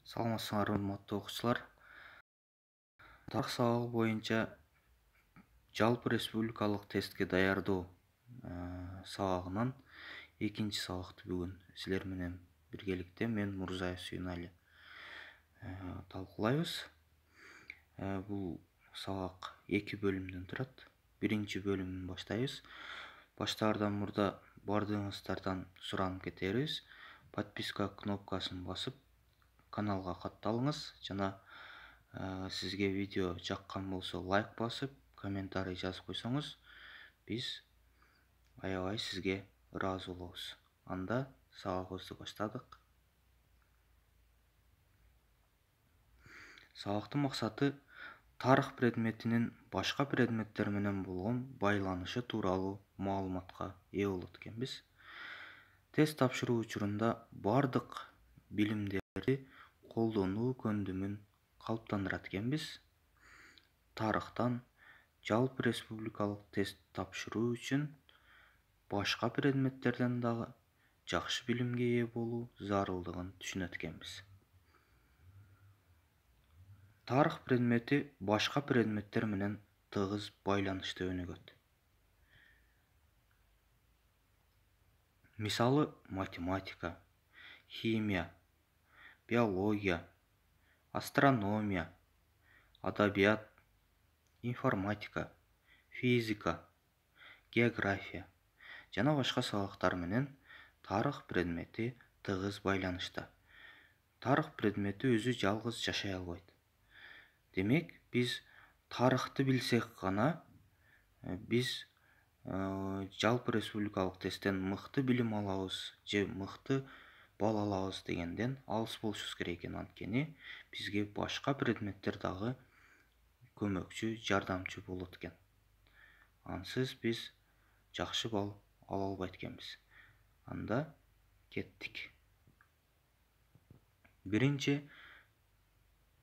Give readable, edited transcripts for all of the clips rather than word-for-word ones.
Саламатсыңар, урматтуу окуучулар. Тарых сабагы боюнча жалпы республикалык тестке даярдоо сабагынан экинчи сабакты бүгүн силер менен биргеликте мен Мурзаев Сүйүнали талкуулайбыз. Бул сабак 2 бөлүмдөн турат. Биринчи бөлүмүн баштайбыз. Баштаардан мурда бардыгыңыздардан суранып кетербиз. Подписка кнопкасын басып, каналга катталыңыз жана сизге видео жаккан болсо лайк басып, комментарий жазып койсоңуз, биз аябай сизге ыраазы болобуз. Анда сабагыбызды баштадык. Сабактын максаты тарых предметинин башка предметтер менен болгон байланышы тууралуу маалыматка ээ болот экенбиз. Тест тапшыруу учурунда бардык билимдерди колдонуу көндүмүн калыптандырат экенбиз. Тарыхтан жалпы республикалык тест тапшыруу үчүн башка предметтерден дагы жакшы билимге ээ болуу зарылдыгын түшүнөт экенбиз. Тарых предмети башка предметтер менен тыгыз байланышты өнүгөт. Мисалы, математика, химия, биология, астрономия, адабият, информатика, физика, география жана башка сабактар менен тарых предмети тыгыз байланышта. Тарых предмети өзү жалгыз жашай албайт. Демек, биз тарыхты билсек гана биз жалпы республикалык тесттен мыкты билим алабыз же мыкты балл алабыз дегенден алыс болушубуз керек экен. Анткени бизге башка предметтер дагы көмөкчү, жардамчы болот экен. Ансыз биз жакшы балл ала албайт экенбиз. Анда кеттик. Биринчи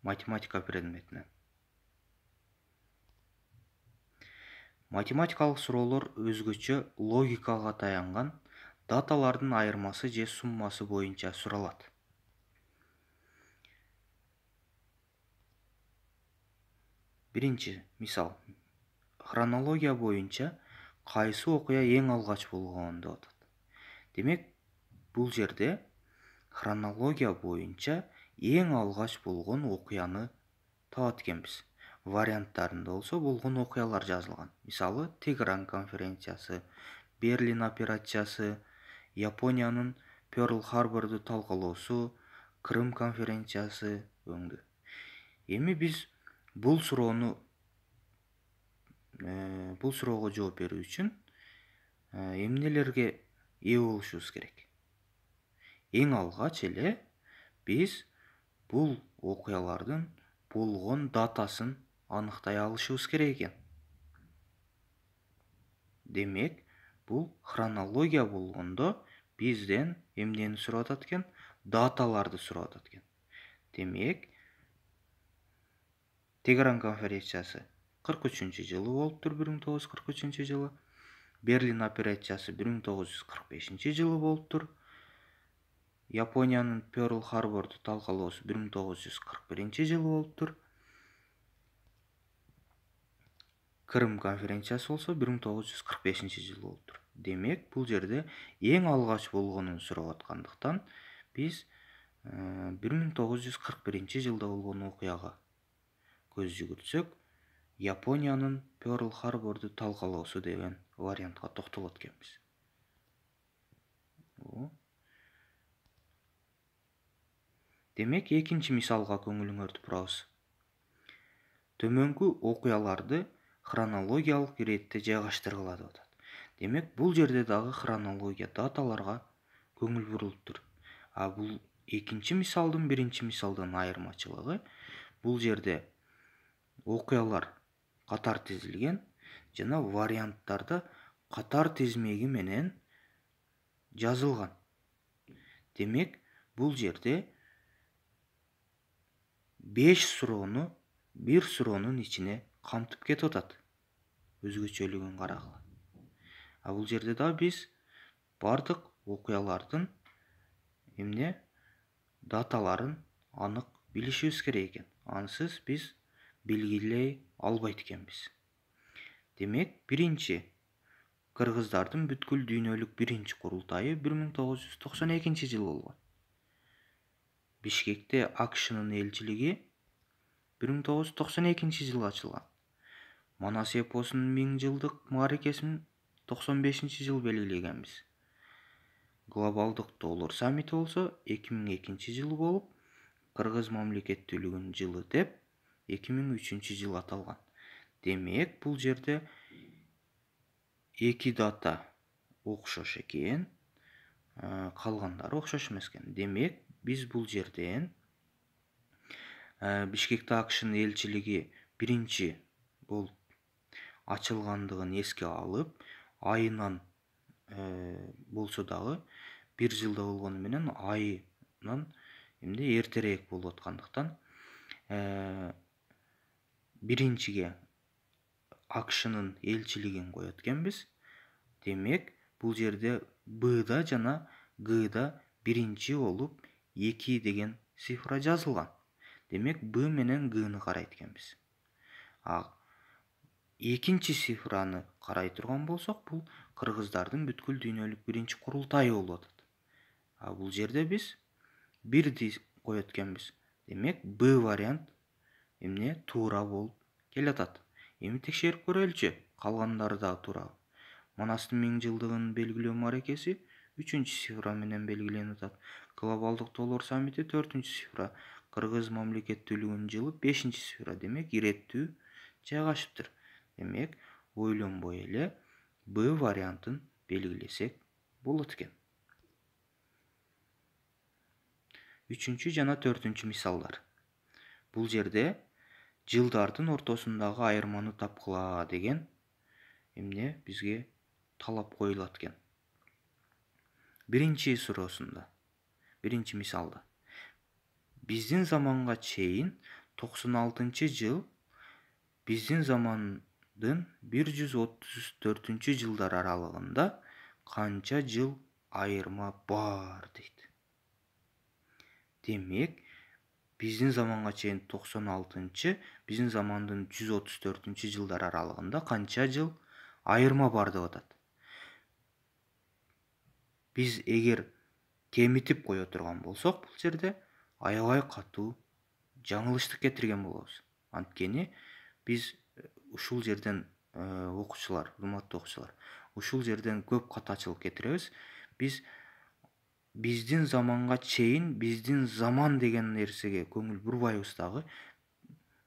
математика предметинен. Математикалык суроолор өзгөчө логикага таянган даталардын айырмасы же суммасы боюнча суралат. Биринчи мисал. Хронология боюнча кайсы окуя эң алгач болгон деп атат. Демек, бул жерде хронология боюнча эң алгач болгон окуяны табат экенбиз. Варианттарында болсо болгон окуялар жазылган. Мисалы, Тегеран конференциясы, Берлин операциясы, Япониянын Пёрл-Харборду талкалоосу, Крым конференциясы өңдү. Эми биз бул суроого жооп берүү үчүн эмнелерге ээ болушубуз керек? Эң алгач эле биз бул окуялардын болгон датасын аныктай алышыбыз керек экен. Демек, бул хронология болгондо бизден эмнени сурап атат экен? Даталарды сурап атат экен. Демек, Тегеран конференциясы 43-жылы болуптур, 1943-жылы. Берлин операциясы 1945-жылы болуптур. Япониянын Пёрл-Харборду талкалоосу 1941-жылы болуптур. Крым конференциясы болсо 1945-жылы болуптур. Демек, бул жерде эң алгач болгонун сурап аткандыктан биз 1941-жылда болгон окуяга көз жүгүртсөк, Япониянын Пёрл-Харборду талкалоосу деген вариантка токтолот экенбиз. Демек, экинчи мисалга көңүлүңөрдү бурабыз. Төмөнкү окуяларды хронологиялык иретте жайгаштыргыла деп атат. Демек, бул жерде дагы хронология даталарга көңүл бурулуптур. Бул экинчи мисалдын биринчи мисалдан айырмачылыгы, бул жерде окуялар катар тизилген жана варианттарда катар тизмеги менен жазылган. Демек, бул жерде 5 суроону бир суроонун ичине камтып кетип атат. Өзгөчөлүгүн карагыла. Бул жерде да биз бардык окуялардын даталарын анык билишибиз керек экен. Ансыз биз белгилей албайт экенбиз. Демек, биринчи кыргыздардын бүткүл дүйнөлүк биринчи курултайы 1992 жыл болгон. Бишкекте АКШнын элчилиги 1992 жылы ачылган. Манас эпосунун 1000 жылдык мааракесин 95 жыл белгилегенбиз. Глобалдык Доллар саммити болсо 2002 жылы болуп, Кыргыз мамлекеттүүлүгүнүн жылы деп 2003 жыл аталган. Демек, бул жерде эки дата окшош экен, калгандары окшош эмес экен. Демек, биз бул жерден Бишкекте АКШнын элчилиги биринчи болуп ачылгандыгын эске алып, айынан болсо дагы 1 жылда болгону менен айынан эртерээк болуп аткандыктан биринчиге АКШнын элчилигин коет экенбиз. Демек, бул жерде Б-да жана Г-да биринчи болуп 2 деген цифра жазылган. Демек, Б менен Г-ны карайт экенбиз. Экинчи цифраны карай турган болсок, бул кыргыздардын бүткүл дүйнөлүк биринчи курултайы болуп атат. Бул жерде биз 1ди коет экенбиз. Демек, Б вариант туура болуп келатат. Эми текшерип көрөлүчү, калгандары да туурабы. Манастын 1000 жылдыгын белгилөө мааракеси 3-чү цифра менен белгиленип атат. Глобалдык Доллар саммити 4-чү цифра, Кыргыз мамлекеттүүлүгүнүн жылы 5-чи цифра. Демек, иреттүү жайгашыптыр. Демек, ойлонбой эле Б вариантын белгилесек болот экен. 3-чү жана 4-чү мисалдар. Бул жерде жылдардын ортосундагы айырманы тапкыла деген бизге талап коюлат экен. Биринчи суроосунда, биринчи мисалда, биздин заманга чейин 96 жыл биздин замандын 134 жылдар аралыгында канча жыл айырма бар дейт. Демек, биздин заманга чейин 96, биздин замандын 134 жылдар аралыгында канча жыл айырма бар деп атат. Биз эгер кемитип кое турган болсок, бул жерде аябай катуу жаңылыштык кетирген болобуз. Анткени биз ушул жерден окуучулар, урматтуу окуучулар, ушул жерден көп катачылык кетиребиз. Биз биздин заманга чейин, биздин заман деген нерсеге көңүл бурбайбыз дагы.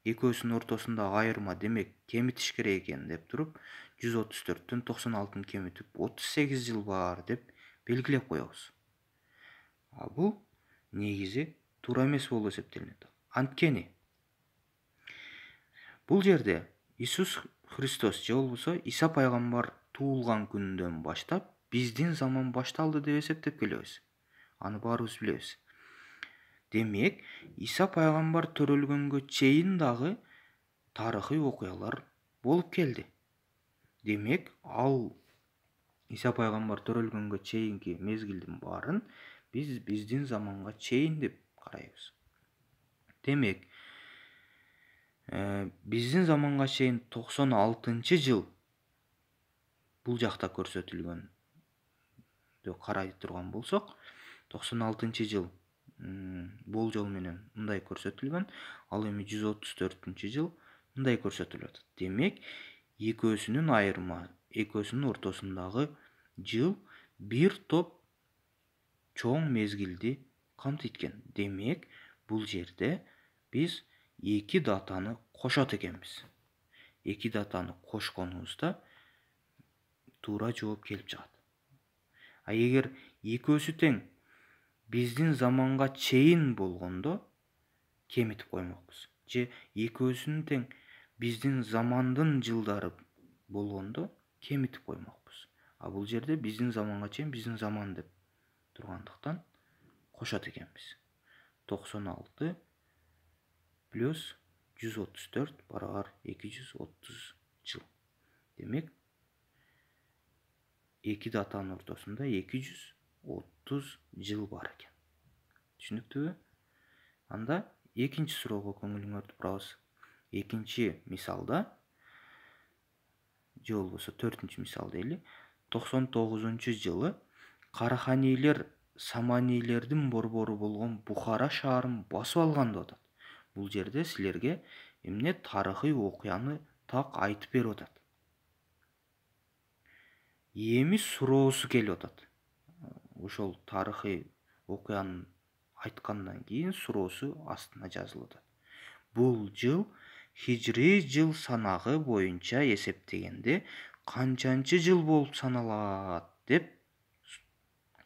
Экөөсүнүн ортосундагы айырма демек кемитиш керек экен деп туруп, 134төн 96-ны кемитип 38 жыл бар деп белгилеп коебуз. Бул негизи туура эмес болуп эсептелинет. Анткени бул жерде Иисус Христос же болбосо Иса пайгамбар туулган күндөн баштап биздин заман башталды деп эсептеп келебиз. Аны баарыбыз билебиз. Демек, Иса пайгамбар төрөлгөнгө чейин дагы тарыхый окуялар болуп келди. Демек, ал Иса пайгамбар төрөлгөнгө чейинки мезгилдин баарын биз биздин заманга чейин деп карайбыз. Демек, биздин заманга чейин 96 жыл бул жакта көрсөтүлгөн деп карай турган болсок, 96 жыл болжол менен мындай көрсөтүлгөн, ал эми 134 жыл мындай көрсөтүлүп атат. Демек, экөөсүнүн айырма, экөөсүнүн ортосундагы жыл бир топ чоң мезгилди камтыйт экен. Демек, бул жерде биз эки датаны кошот экенбиз. Эки датаны кошконубузда туура жооп келип чыгат. Эгер экөөсү тең биздин заманга чейин болгондо кемитип коймокпуз. Же экөөсүнүн тең биздин замандын жылдары болгондо кемитип коймокпуз. Бул жерде биздин заманга чейин биздин заман деп тургандыктан кошот экенбиз. 96 плюс 134 барабар 230 жыл. Демек, эки датанын ортосунда 230 жыл бар экен. Түшүнүктүүбү? Анда экинчи суроого көңүлүңөрдү бурабыз. Экинчи мисалда же болбосо 4-мисал дейли. 99-жылы Караханилер Саманилердин борбору болгон Бухара шаарын басып алган деп атат. Бул жерде силерге эмне тарыхый окуяны так айтып берип атат. Эми суроосу келип атат. Ошол тарыхый окуянын айткандан кийин суроосу астына жазылып атат. Бул жыл хижри жыл санагы боюнча эсептегенде канчанчы жыл болуп саналат деп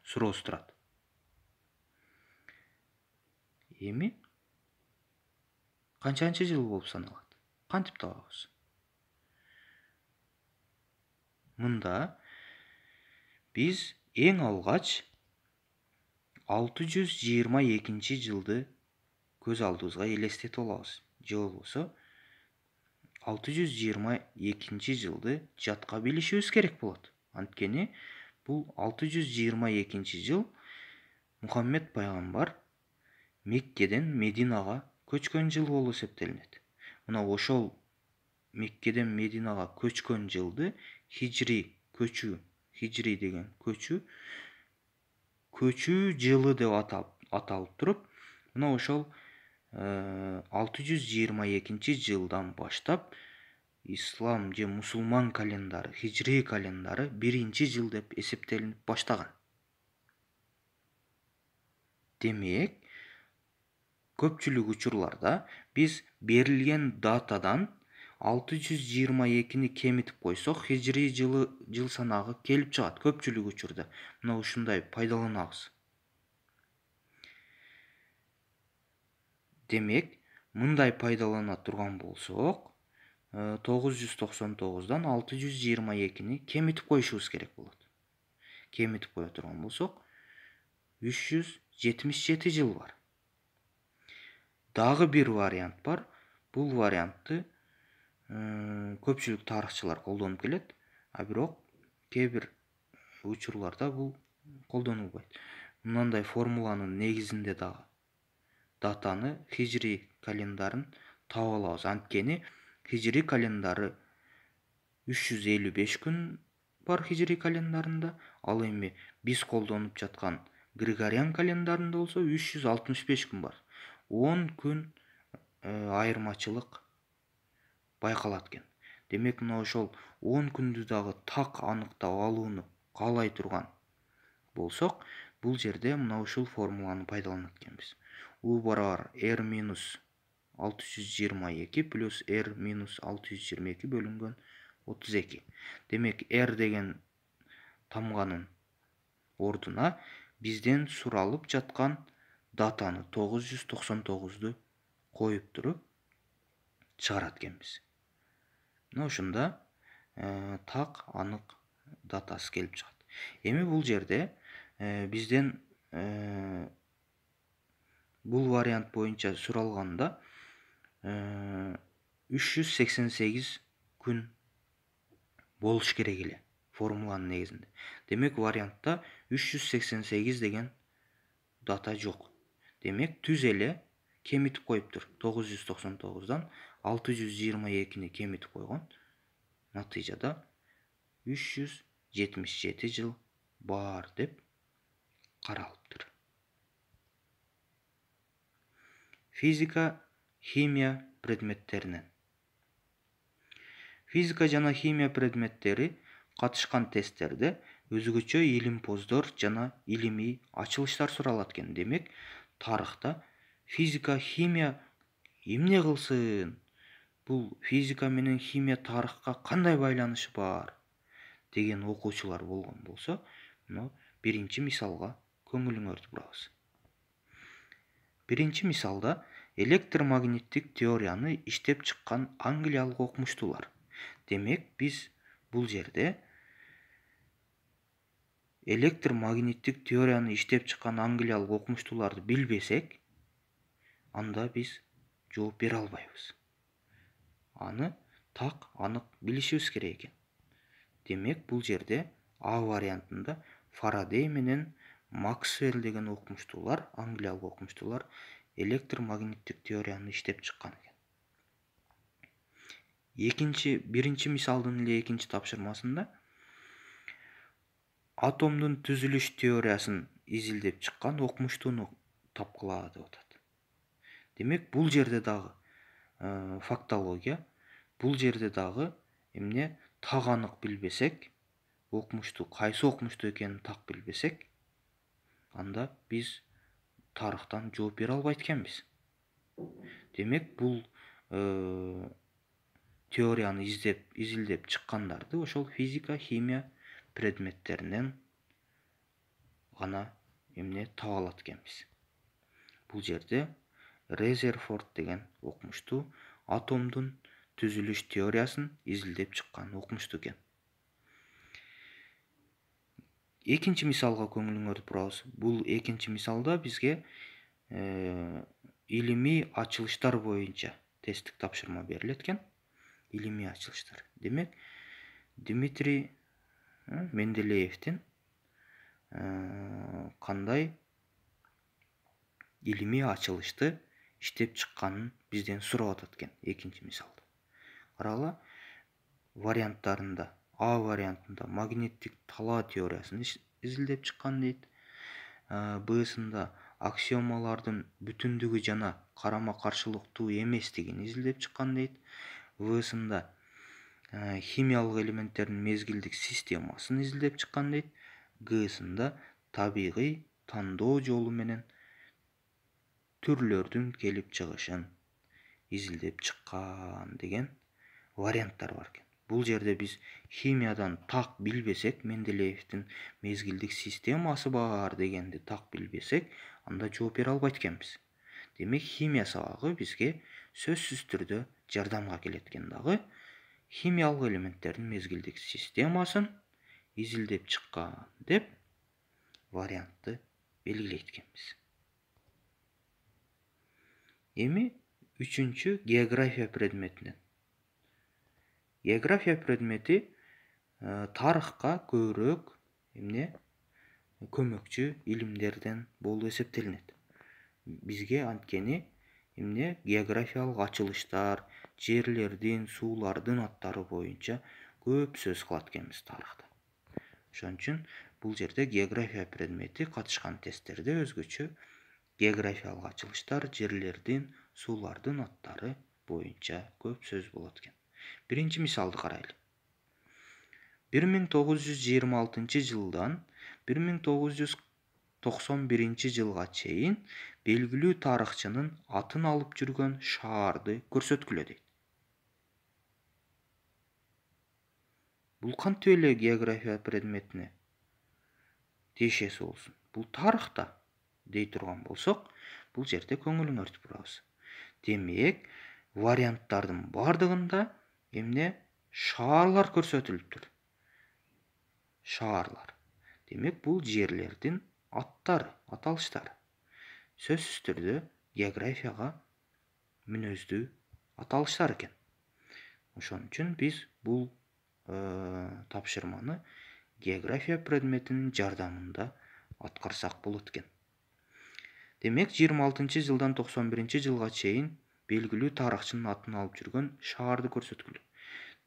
суроосу турат. Эми канчанчы жыл болуп саналат? Кантип табабыз? Мында биз эң алгач 622 жылды көз алдыбызга элестетип алабыз. Же болбосо 622 жылды жатка билишибиз керек болот. Анткени бул 622 жыл Мухаммед пайгамбар Меккеден Мединага көчкөн жыл болуп эсептелинет. Мына ошол Меккеден Мединага көчкөн жылды хижри деген көчүү жылы деп аталып туруп, мына ошол 622 жылдан баштап ислам же мусулман календары, хижри календары 1-жыл деп эсептелинип баштаган. Демек, көпчүлүк учурларда биз берилген датадан 622-ни кемитип койсок, хижри жыл санагы келип чыгат. Көпчүлүк учурда мына ушундай пайдаланабыз. Демек, мындай пайдалана турган болсок, 999-дан 622-ни кемитип коюшубуз керек болот. Кемитип кое турган болсок, 377 жыл бар. Дагы бир вариант бар. Бул вариантты көпчүлүк тарыхчылар колдонуп келет, а бирок кээ бир учурларда бул колдонулбайт. Мындай формуланын негизинде дагы датаны, хижри календарын таап алабыз. Анткени хижри календары 355 күн бар хижри календарында, ал эми биз колдонуп жаткан Григориан календарында болсо 365 күн бар. 10 күн айырмачылык байкалат экен. Демек, мына ошол 10 күндү дагы так аныктап алууну каалай турган болсок, бул жерде мына ушул формуланы пайдаланат экенбиз. U барабар R-622 плюс R-622 бөлүнгөн 32. Демек, R деген тамганын ордуна бизден суралып жаткан датаны 999-ду коюп туруп чыгарат экенбиз. Мына ушунда так анык датасы келип чыгат. Эми бул жерде бизден бул вариант боюнча суралганда 388 күн болуш керек эле формуланын негизинде. Демек, вариантта 388 деген дата жок. Демек, түз эле кемитип коюптур. 999-дан 622-ни кемитип койгон. Натыйжада 377 жыл бар деп каралыптыр. Физика, химия предметтеринен. Физика жана химия предметтери катышкан тесттерде өзгөчө илимпоздор жана илимий ачылыштар суралат экен. Демек, тарыхта физика, химия эмне кылсын? Бул физика менен химия тарыхка кандай байланышы бар? Деген окуучулар болгон болсо, мына 1-мисалга көңүлүңөрдү бурабыз. 1-мисалда электромагниттик теорияны иштеп чыккан англиялык окумуштуулар. Демек, биз бул жерде электромагниттик теорияны иштеп чыккан англиялык окумуштууларды билбесек, анда биз жооп бере албайбыз. Аны так анык билишибиз керек экен. Демек, бул жерде А вариантында Фарадей менен Максвелл деген окумуштуулар, англиялык окумуштуулар электромагниттик теорияны иштеп чыккан экен. Биринчи мисалдын эле экинчи тапшырмасында атомдун түзүлүш теориясын изилдеп чыккан окумуштууну тапкыла деп атат. Демек, бул жерде дагы фактология, бул жерде дагы эмне так анык билбесек, кайсы окумуштуу экенин так билбесек, анда биз тарыхтан жооп бере албайт экенбиз. Демек, бул теорияны изилдеп чыккандарды ошол физика, химия предметтеринен гана таба алат экенбиз. Бул жерде Резерфорд деген окумуштуу атомдун түзүлүш теориясын изилдеп чыккан окумуштуу экен. Экинчи мисалга көңүлүңөрдү бурабыз. Бул экинчи мисалда бизге илимий ачылыштар боюнча тесттик тапшырма берилет экен. Илимий ачылыштар. Демек, Дмитрий Менделеевдин кандай илимий ачылышты иштеп чыкканын бизден сурап атат экен экинчи мисалда. Карагыла, варианттарында А вариантында магниттик талаа теориясын изилдеп чыккан дейт. Б'сында аксиомалардын бүтүндүгү жана карама-каршылыктуу эместигин изилдеп чыккан дейт. В'сында химиялык элементтердин мезгилдик системасын изилдеп чыккан дейт. Г'сында табигый тандоо жолу менен түрлөрдүн келип чыгышын изилдеп чыккан деген варианттар бар экен. Бул жерде биз химиядан так билбесек, Менделеевдин мезгилдик системасы бар дегенди так билбесек, анда жооп бере албайт экенбиз. Демек, химия сабагы бизге сөзсүз түрдө жардамга келет экен дагы химиялык элементтердин мезгилдик системасын изилдеп чыккан деп вариантты белгилейт экенбиз. Эми үчүнчү география предметинен. География предмети тарыхка көбүрөөк көмөкчү илимдерден болуп эсептелинет. Бизге анткени географиялык ачылыштар, жерлердин, суулардын аттары боюнча көп сөз кылат экенбиз тарыхта. Ошон үчүн бул жерде география предмети катышкан тесттерде өзгөчө географиялык ачылыштар, жерлердин, суулардын аттары боюнча көп сөз болот экен. Биринчи мисалды карайлы. 1926 жылдан 1991 жылга чейин белгилүү тарыхчынын атын алып жүргөн шаарды көрсөткүлө дейт. Бул кантип эле география предметине тиешеси болсун? Бул тарыхта дей турган болсок, бул жерде көңүлүңөрдү бурабыз. Демек, варианттардын бардыгында шаарлар көрсөтүлүптүр. Шаарлар. Демек, бул жерлердин аттары, аталыштары. Сөзсүз түрдө географияга мүнөздүү аталыштар экен. Ошон үчүн биз бул тапшырманы география предметинин жардамында аткарсак болот экен. Демек, 26 жылдан 91 жылга чейин белгилүү тарыхчынын атын алып жүргөн шаарды көрсөткүлө.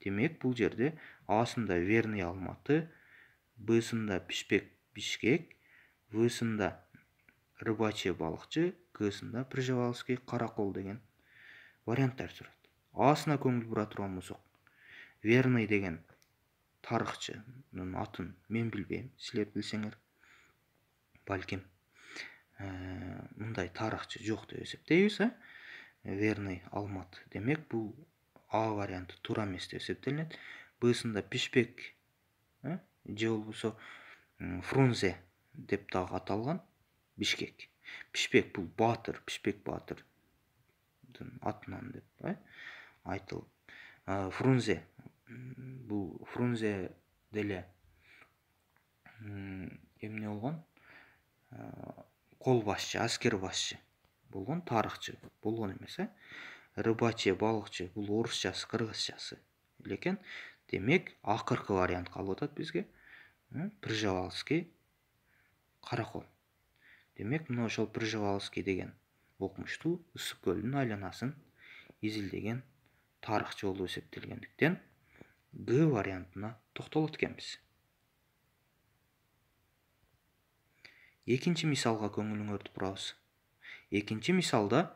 Демек, бул жерде A'сында Верный Алматы, Б'сында Пишпек Бишкек, В'сында Рыбачье Балыкчы, Г'сында Пржевальский Каракол деген варианттар турат. A'сына көңүл бура турган болсок, Верный деген тарыхчынын атын мен билбейм, силер билсеңер, балким мындай тарыхчы жок деп эсептейбиз, Верный Алматы. Демек, бул А варианты туура эмес деп эсептелинет. Б'сында Пишпек же болбосо Фрунзе деп дагы аталган Бишкек. Пишпек бул Баатыр, Пишпек Баатырдын атынан деп айтылып. Фрунзе бул Фрунзе деле эмне болгон? Кол башчы, аскер башчы болгон, тарыхчы болгон эмес. Рыбачье Балыкчы бул орусчасы, кыргызчасы элекен. Демек, акыркы вариант калып атат бизге. Пржевальский Каракол. Демек, мына ошол Пржевалский деген окумуштуу Ысык көлдүн айланасын изилдеген тарыхчы болуп эсептелгендиктен Г вариантына токтолот экенбиз. Экинчи мисалга көңүлүңөрдү бурабыз. Экинчи мисалда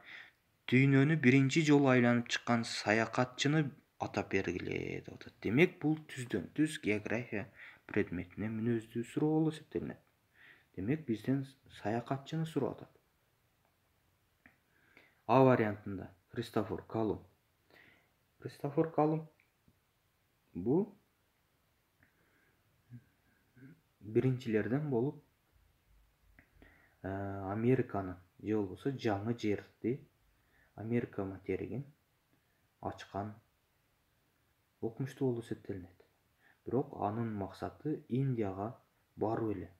дүйнөнү биринчи жолу айланып чыккан саякатчыны атап бергиле деп атат. Демек, бул түздөн түз география предметине мүнөздүү суроо болуп эсептелинет. Демек, бизден саякатчыны сурап атат. А вариантында Христофор Колумб. Христофор Колумб бул биринчилерден болуп Американы же болбосо жаңы жерди, Америка материгин ачкан окумуштуу болуп эсептелинет. Бирок анын максаты Индияга баруу эле.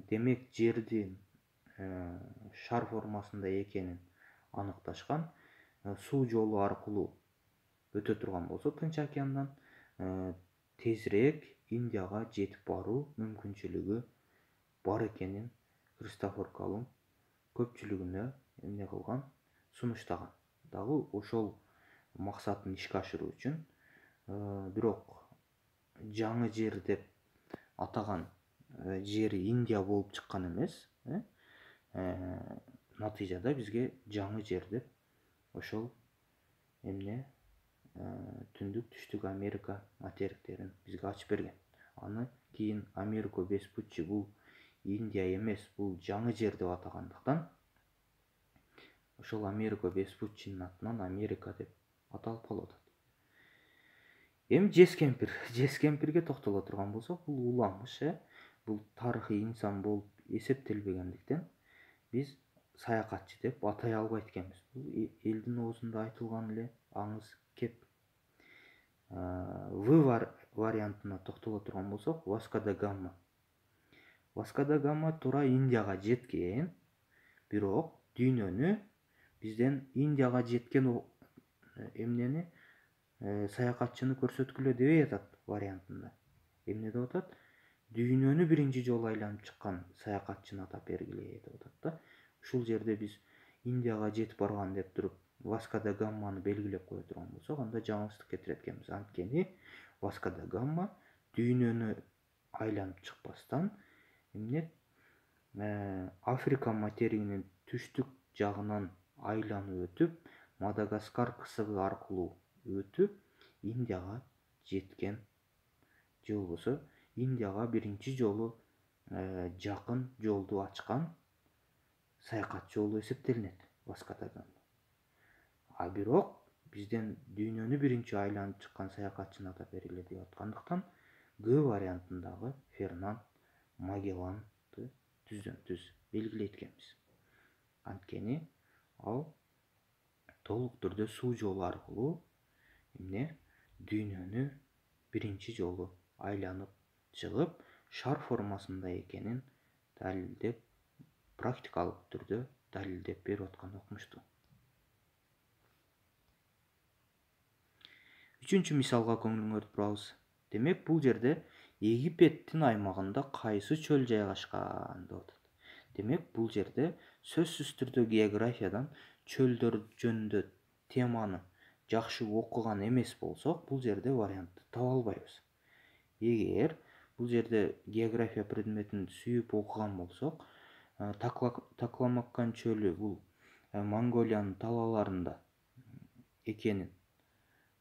Демек, жердин шар формасында экенин аныкташкан, суу жолу аркылуу өтө турган болсо Тынч океандан тезирээк Индияга жетип баруу мүмкүнчүлүгү бар экенин Христофор Колумб көпчүлүгүнө эмне кылган, сунуштаган. Дагы ошол максатын ишке ашыруу үчүн бирок жаңы жер деп атаган жери Индия болуп чыккан эмес. Натыйжада бизге жаңы жер деп ошол эмне түндүк түштүк Америка материктерин бизге ачып берген. Аны кийин Америка Веспуччи бул Индия эмес, бул жаңы жер деп атагандыктан ошол Америка Веспуччинин атынан Америка деп аталып калып атат. Эми Жескемпирге токтоло турган болсок, бул уламыш, бул тарыхый инсан болуп эсептелбегендиктен биз саякатчы деп атай албайт экенбиз. Бул элдин оозунда айтылган эле аңыз кеп. В вариантына токтоло турган болсок, Васко да Гама. Васко да Гама туура Индияга жеткен, бирок дүйнөнү бизден Индияга жеткен эмнени саякатчыны көрсөткүлө дебей атат вариантында. Эмне деп атат? Дүйнөнү биринчи жолу айланып чыккан саякатчыны атап бергиле деп атат да. Ушул жерде биз Индияга жетип барган деп туруп Васко да Гаманы белгилеп кое турган болсок, анда жаңылыштык кетирет экенбиз. Анткени Васко да Гама дүйнөнү айланып чыкпастан эмне Африка материгинин түштүк жагынан айланып өтүп, Мадагаскар кысыгы аркылуу өтүп, Индияга жеткен, же болбосо Индияга биринчи жолу жакын жолду ачкан саякатчы болуп эсептелинет Васко да Гама. А бирок бизден дүйнөнү биринчи айланып чыккан саякатчыны атап бергиле деп аткандыктан Г вариантындагы Фернанд Магелланды түздөн түз белгилейт экенбиз. Анткени ал толук түрдө суу жолу аркылуу эмне дүйнөнү биринчи жолу айланып чыгып, шар формасында экенин далилдеп, практикалык түрдө далилдеп берип аткан окумуштуу. Үчүнчү мисалга көңүлүңөрдү бурабыз. Демек, бул жерде Египеттин аймагында кайсы чөл жайгашкан деп атат. Демек, бул жерде сөзсүз түрдө географиядан чөлдөр жөнүндө теманы жакшы окуган эмес болсок, бул жерде вариантты таба албайбыз. Эгер бул жерде география предметин сүйүп окуган болсок, Такламакан чөлү бул Монголиянын талааларында экенин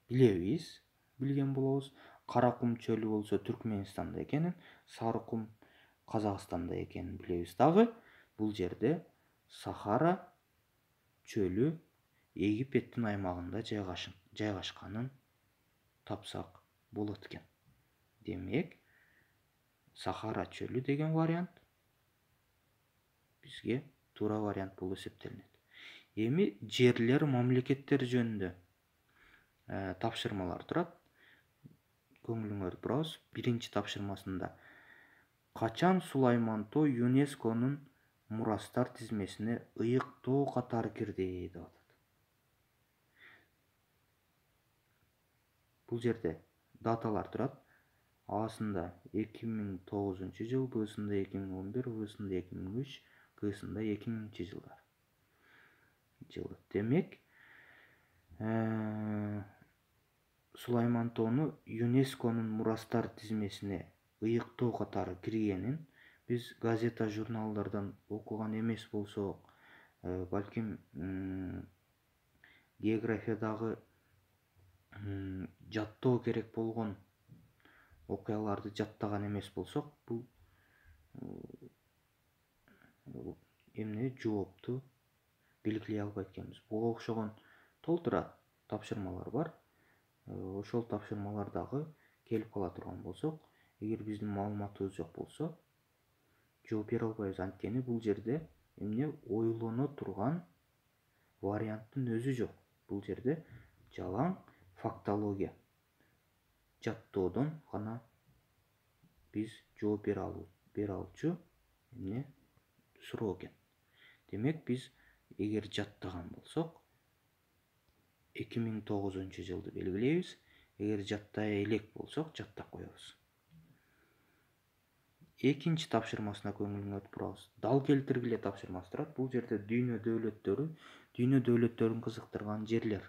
билген болобуз. Каракум чөлү болсо Түркмөнстанда экенин, Сарыкум Казакстанда экенин билебиз дагы. Бул жерде Сахара чөлү Египеттин аймагында жайгашканын тапсак болот экен. Демек, Сахара чөлү деген вариант бизге туура вариант болуп эсептелинет. Эми жерлер, мамлекеттер жөнүндө тапшырмалар турат. Көңүлүңөрдү бурабыз. Биринчи тапшырмасында качан Сулайман Тоо ЮНЕСКОнун мурастар тизмесине ыйык тоо катары кирди деп атат. Бул жерде даталар турат. A'сында 2009 жыл, Б'сында 2011, В'сында 2003, Кысында 2000 жылы. Демек, Сулайман тоону ЮНЕСКОнун мурастар тизмесине ыйыктоо катары киргенин биз газета журналдардан окуган эмес болсок, балким географиядагы жаттоо керек болгон окуяларды жаттаган эмес болсок, бул эмне жоопту белгилей албайт экенбиз. Буга окшогон толтура тапшырмалар бар. Ошол тапшырмалардагы келип кала турган болсок, эгер биздин маалыматыбыз жок болсо, жооп бере албайбыз. Анткени бул жерде эмне ойлоно турган варианттын өзү жок. Бул жерде жалаң фактология, жаттоодон гана биз жооп бере алчу эмне суроо экен. Демек, биз эгер жаттаган болсок, 2009 жылды белгилейбиз. Эгер жаттай элек болсок, жаттап коебуз. Экинчи тапшырмасына көңүлүңөрү бурабыз. Дал келтиргиле тапшырмасы турат. Бул жерде дүйнө дөөлөттөрүн кызыктырган жерлер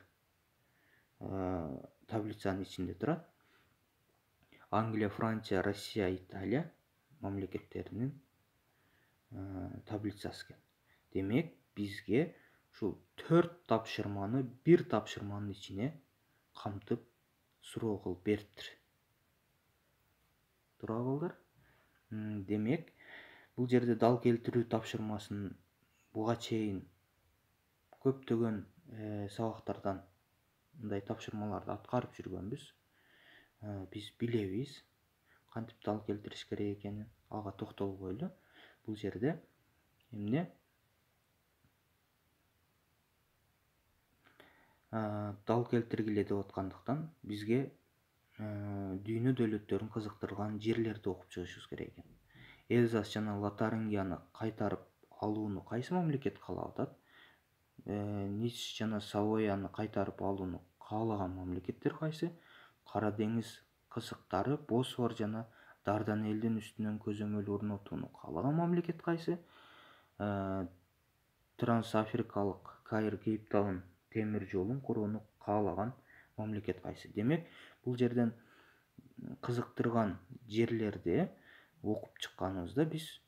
таблицанын ичинде турат. Англия, Франция, Россия, Италия мамлекеттеринин таблицасы экен. Демек, бизге ушул 4 тапшырманы бир тапшырманын ичине камтып суроо кылып бериптир. Туура балдар? Демек, бул жерде дал келтирүү тапшырмасын буга чейин көптөгөн сабактардан мындай тапшырмаларды аткарып жүргөнбүз. Биз билебиз кантип дал келтириш керек экенин. Ага токтолбой эле. Бул жерде эмне дал келтиргиле деп аткандыктан бизге дүйнө дөөлөттөрүн кызыктырган жерлерди окуп чыгышыбыз керек экен. Эльзас жана Лотарингияны кайтарып алууну кайсы мамлекет каалап атат? Ниц жана Савояны кайтарып алууну каалаган мамлекеттер кайсы? Кара деңиз кызыктары Босфор жана Дарданелдин үстүнөн көзөмөл орнотууну каалаган мамлекет кайсы? Трансафрикалык Каир-Кейптаун темир жолун курууну каалаган мамлекет кайсы? Демек, бул жерден кызыктырган жерлерди окуп чыкканыбызда биз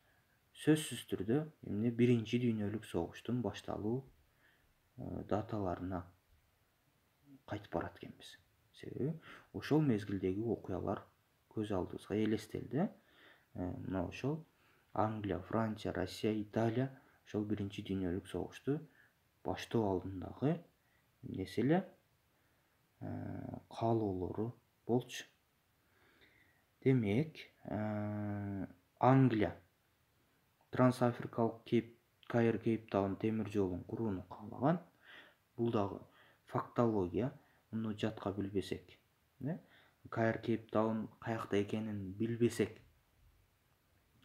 сөзсүз түрдө эмне биринчи дүйнөлүк согуштун башталуу даталарына кайтып барат экенбиз. Себеби ошол мезгилдеги окуялар көз алдыбызга элестелди. Мына ошол Англия, Франция, Россия, Италия ошол биринчи дүйнөлүк согушту баштоо алдындагы эмнеси эле каалоолору болчу. Демек, Англия трансафрикалык Каир-Кейптаун темир жолун курууну каалаган. Бул дагы фактология. Муну жатка билбесек, Каир-Кейптаун каякта экенин билбесек,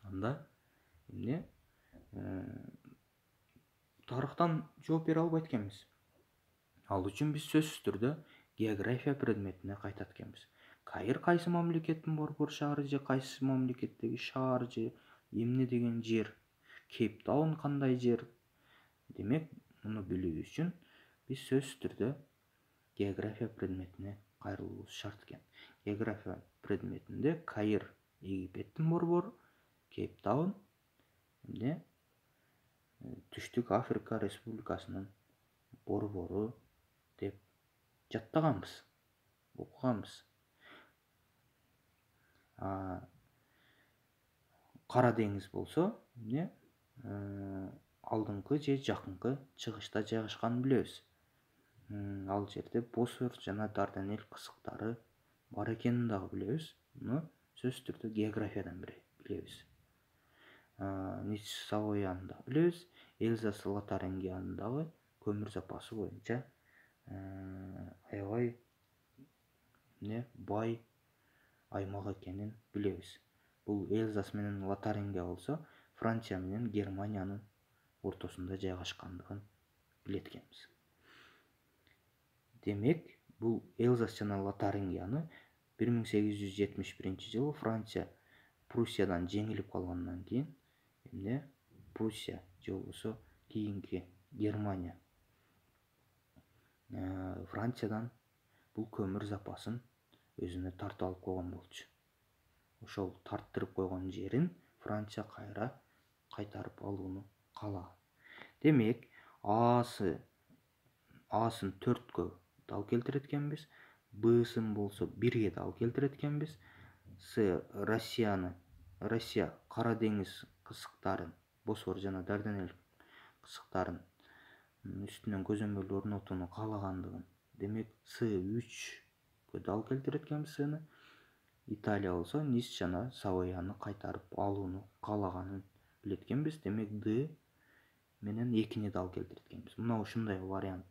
анда эмне тарыхтан жооп бере албайт экенбиз. Ал үчүн биз сөзсүз түрдө география предметине кайтат экенбиз. Каир кайсы мамлекеттин борбор шаары же кайсы мамлекеттеги шаар же эмне деген жер? Кейптаун кандай жер? Демек, муну билүү үчүн биз сөзсүз түрдө география предметине кайрылуубуз шарт экен. География предметинде Каир Египеттин борбору, Кейптаун эмне Түштүк Африка Республикасынын борбору деп жаттаганбыз, окуганбыз. Кара деңиз болсо эмне алдыңкы же жакынкы чыгышта жайгашканын билебиз. Ал жерде Босфор жана Дарданель кызыктары бар экенин дагы билебиз. Муну сөзсүз түрдө географиядан билебиз. Ниц Савояны да билебиз. Эльзас Лотарингиянын дагы көмүр запасы боюнча аябай бай аймак экенин билебиз. Бул Эльзас менен Лотарингия болсо, Франция менен Германиянын ортосунда жайгашкандыгын билет экенбиз. Демек, бул Эльзас жана Лотарингияны 1871 жылы Франция Пруссиядан жеңилип калгандан кийин эмне Пруссия же болбосо кийинки Германия Франциядан бул көмүр запасын өзүнө тартып алып койгон болчу. Ошол тарттырып койгон жерин Франция кайра кайтарып алууну каалаган. Демек, A'сын 4кө дал келтирет экенбиз, Б'сын болсо 1ге дал келтирет экенбиз. Россия Кара деңиз кысыктарын, Босфор жана Дарданелл кысыктарын үстүнөн көзөмөл орнотууну каалагандыгын, демек С3кө дал келтирет экенбиз Сны. Италия болсо Ниц жана Савояны кайтарып алууну каалаганын билет экенбиз. Демек Д менен 2-ни дал келтирет экенбиз. Мына ушундай вариант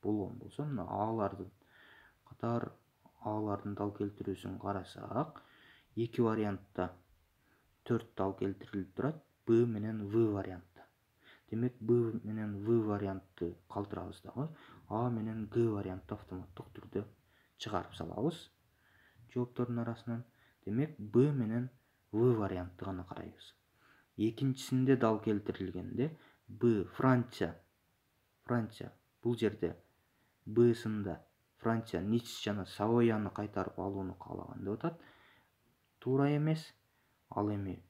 болгон болсо, мына A'лардын дал келтирүүсүн карасак, 2 вариантта 4 дал келтирилип турат, Б менен В вариантта. Демек, Б менен В вариантты калтырабыз дагы, А менен Г вариантты автоматтык түрдө чыгарып салабыз жооптордун арасынан. Демек, Б менен В вариантты гана карайбыз. Экинчисинде дал келтирилгенде Б Франция бул жерде Б'сында Франция Ниц жана Савояны кайтарып алууну каалаган деп атат. Туура эмес. Ал эми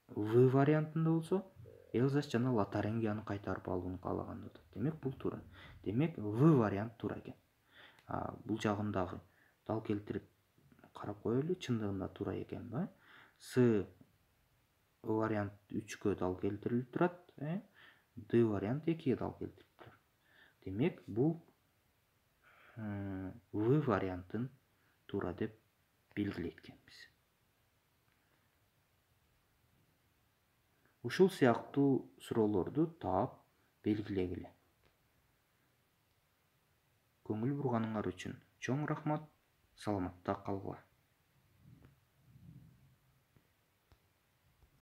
В вариантында болсо Элзас жана Лотарингияны кайтарып алууну каалаган деп атат. Демек, бул туура. Демек, В вариант туура экен. Бул жагын дагы дал келтирип карап коелу, чындыгында туура экенби? С вариант 3кө дал келтирилип турат, Д вариант 2ге дал келтирип турат. Демек, бул В вариантын туура деп белгилейт экенбиз. Ушул сыяктуу суроолорду таап белгилегиле. Көңүл бурганыңар үчүн чоң рахмат. Саламатта калгыла.